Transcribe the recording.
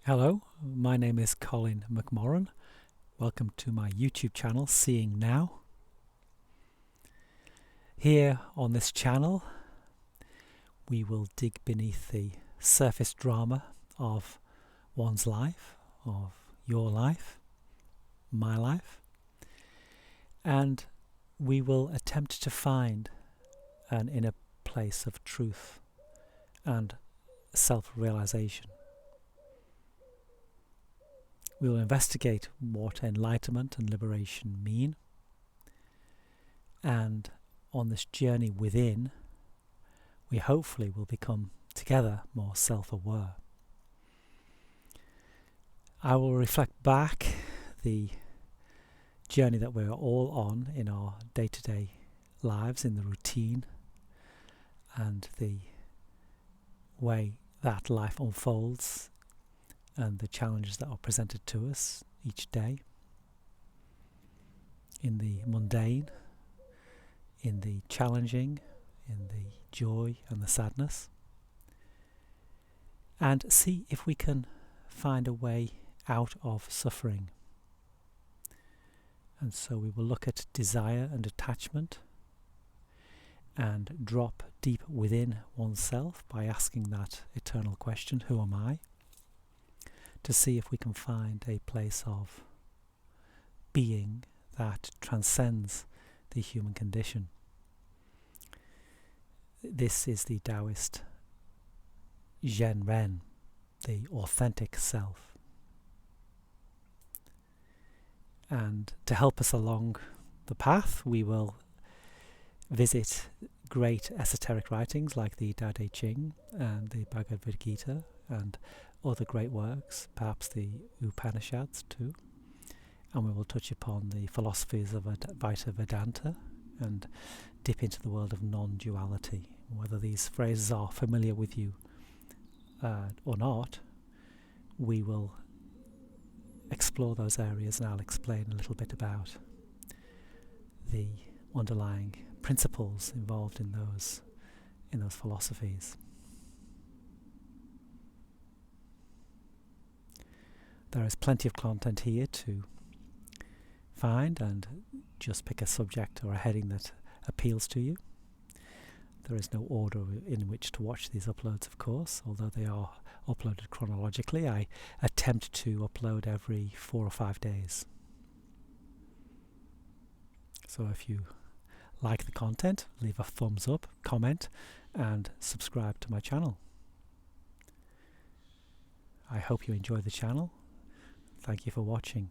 Hello, my name is Colin McMorran. Welcome to my YouTube channel, Seeing Now. Here on this channel, we will dig beneath the surface drama of one's life, of your life, my life, and we will attempt to find an inner place of truth and self-realisation. We will investigate what enlightenment and liberation mean, and on this journey within, we hopefully will become together more self-aware. I will reflect back the journey that we're all on in our day-to-day lives, in the routine, and the way that life unfolds and the challenges that are presented to us each day, in the mundane, in the challenging, in the joy and the sadness, and see if we can find a way out of suffering. And so we will look at desire and attachment and drop deep within oneself by asking that eternal question, who am I? To see if we can find a place of being that transcends the human condition. This is the Taoist Zhen Ren, the authentic self. And to help us along the path, we will visit great esoteric writings like the Tao Te Ching and the Bhagavad Gita and other great works, perhaps the Upanishads too, and we will touch upon the philosophies of Advaita Vedanta and dip into the world of non-duality. Whether these phrases are familiar with you or not, we will explore those areas, and I'll explain a little bit about the underlying principles involved in those philosophies. There is plenty of content here to find, and just pick a subject or a heading that appeals to you. There is no order in which to watch these uploads, of course, although they are uploaded chronologically. I attempt to upload every 4 or 5 days. So if you like the content, leave a thumbs up, comment, and subscribe to my channel. I hope you enjoy the channel. Thank you for watching.